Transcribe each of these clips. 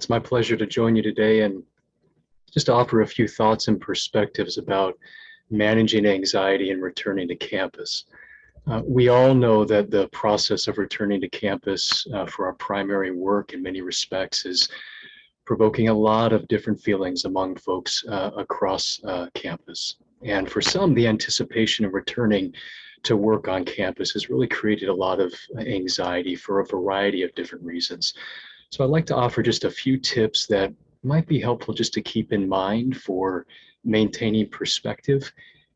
It's my pleasure to join you today and just offer a few thoughts and perspectives about managing anxiety and returning to campus. We all know that the process of returning to campus for our primary work in many respects is provoking a lot of different feelings among folks across campus. And for some, the anticipation of returning to work on campus has really created a lot of anxiety for a variety of different reasons. So I'd like to offer just a few tips that might be helpful just to keep in mind for maintaining perspective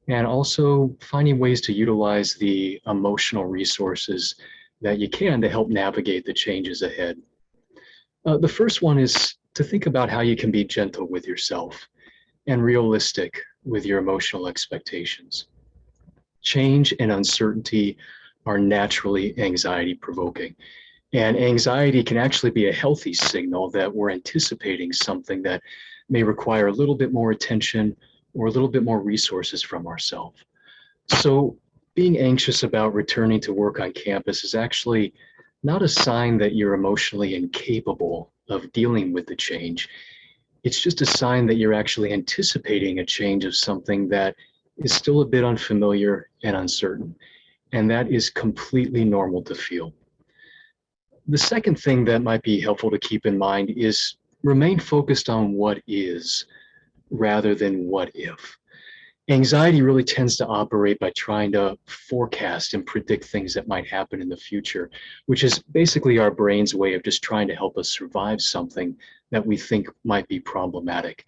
and also finding ways to utilize the emotional resources that you can to help navigate the changes ahead. The first one is to think about how you can be gentle with yourself and realistic with your emotional expectations. Change and uncertainty are naturally anxiety provoking. And anxiety can actually be a healthy signal that we're anticipating something that may require a little bit more attention or a little bit more resources from ourselves. So being anxious about returning to work on campus is actually not a sign that you're emotionally incapable of dealing with the change. It's just a sign that you're actually anticipating a change of something that is still a bit unfamiliar and uncertain. And that is completely normal to feel. The second thing that might be helpful to keep in mind is remain focused on what is rather than what if. Anxiety really tends to operate by trying to forecast and predict things that might happen in the future, which is basically our brain's way of just trying to help us survive something that we think might be problematic.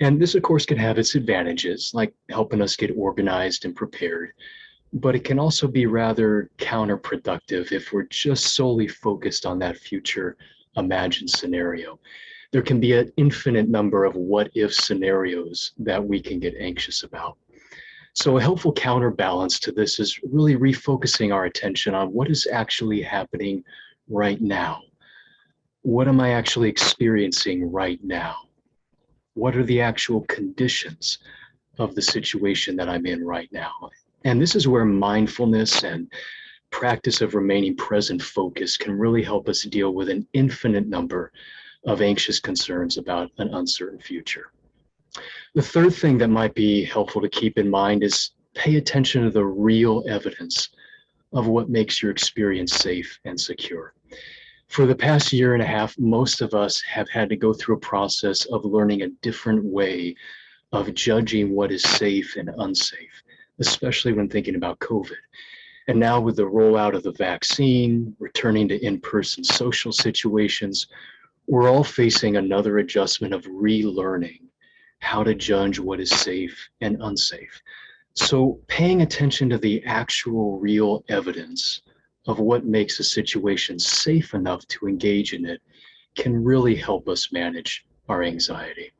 And this, of course, can have its advantages, like helping us get organized and prepared, but it can also be rather counterproductive if we're just solely focused on that future imagined scenario. There can be an infinite number of what if scenarios that we can get anxious about. So a helpful counterbalance to this is really refocusing our attention on what is actually happening right now. What am I actually experiencing right now? What are the actual conditions of the situation that I'm in right now? And this is where mindfulness and practice of remaining present focus can really help us deal with an infinite number of anxious concerns about an uncertain future. The third thing that might be helpful to keep in mind is pay attention to the real evidence of what makes your experience safe and secure. For the past year and a half, most of us have had to go through a process of learning a different way of judging what is safe and unsafe, especially when thinking about COVID. And now with the rollout of the vaccine, returning to in-person social situations, we're all facing another adjustment of relearning how to judge what is safe and unsafe. So paying attention to the actual real evidence of what makes a situation safe enough to engage in it can really help us manage our anxiety.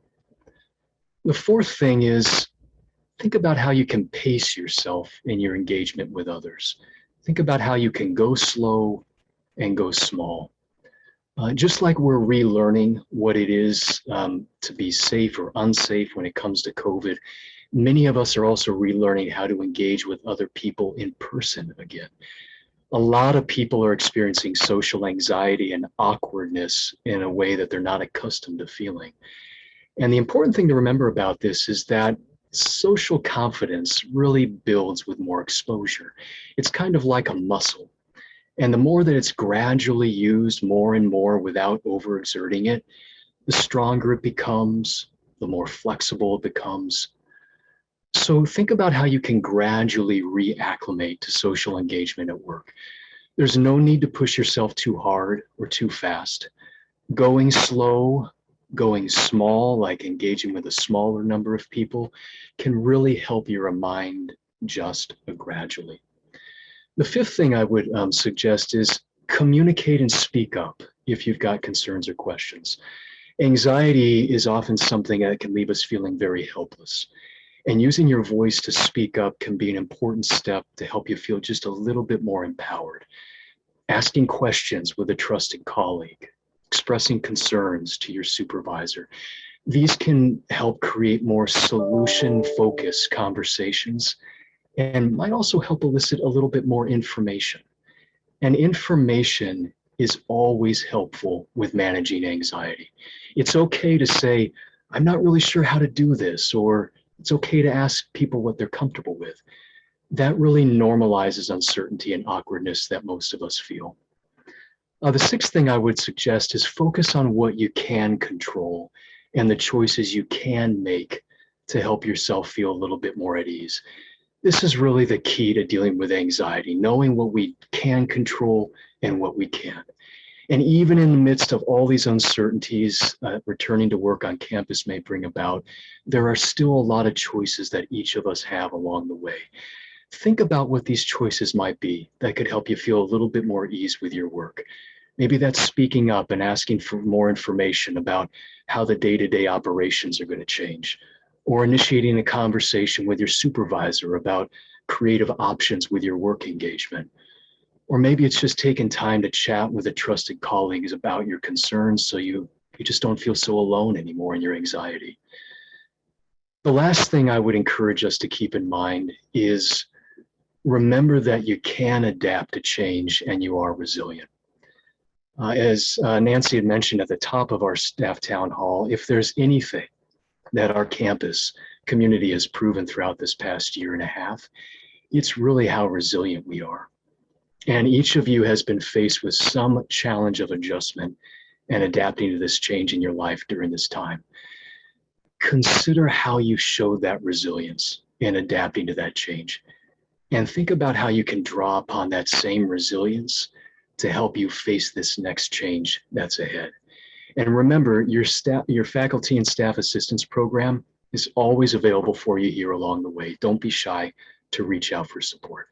The fourth thing is think about how you can pace yourself in your engagement with others. Think about how you can go slow and go small. Just like we're relearning what it is to be safe or unsafe when it comes to COVID, many of us are also relearning how to engage with other people in person again. A lot of people are experiencing social anxiety and awkwardness in a way that they're not accustomed to feeling. And the important thing to remember about this is that social confidence really builds with more exposure. It's kind of like a muscle. And the more that it's gradually used more and more without overexerting it, the stronger it becomes, the more flexible it becomes. So think about how you can gradually reacclimate to social engagement at work. There's no need to push yourself too hard or too fast. Going slow, going small, like engaging with a smaller number of people, can really help your mind just gradually. The fifth thing I would suggest is communicate and speak up if you've got concerns or questions. Anxiety is often something that can leave us feeling very helpless. And using your voice to speak up can be an important step to help you feel just a little bit more empowered. Asking questions with a trusted colleague, expressing concerns to your supervisor. These can help create more solution-focused conversations and might also help elicit a little bit more information. And information is always helpful with managing anxiety. It's okay to say, I'm not really sure how to do this, or it's okay to ask people what they're comfortable with. That really normalizes uncertainty and awkwardness that most of us feel. The sixth thing I would suggest is focus on what you can control and the choices you can make to help yourself feel a little bit more at ease. This is really the key to dealing with anxiety, knowing what we can control and what we can't. And even in the midst of all these uncertainties returning to work on campus may bring about, there are still a lot of choices that each of us have along the way. Think about what these choices might be that could help you feel a little bit more ease with your work. Maybe that's speaking up and asking for more information about how the day-to-day operations are going to change, or initiating a conversation with your supervisor about creative options with your work engagement. Or maybe it's just taking time to chat with a trusted colleague about your concerns so you just don't feel so alone anymore in your anxiety. The last thing I would encourage us to keep in mind is remember that you can adapt to change and you are resilient. As Nancy had mentioned at the top of our staff town hall, if there's anything that our campus community has proven throughout this past year and a half, it's really how resilient we are. And each of you has been faced with some challenge of adjustment and adapting to this change in your life during this time. Consider how you showed that resilience in adapting to that change. And think about how you can draw upon that same resilience to help you face this next change that's ahead. And remember, your faculty and staff assistance program is always available for you here along the way. Don't be shy to reach out for support.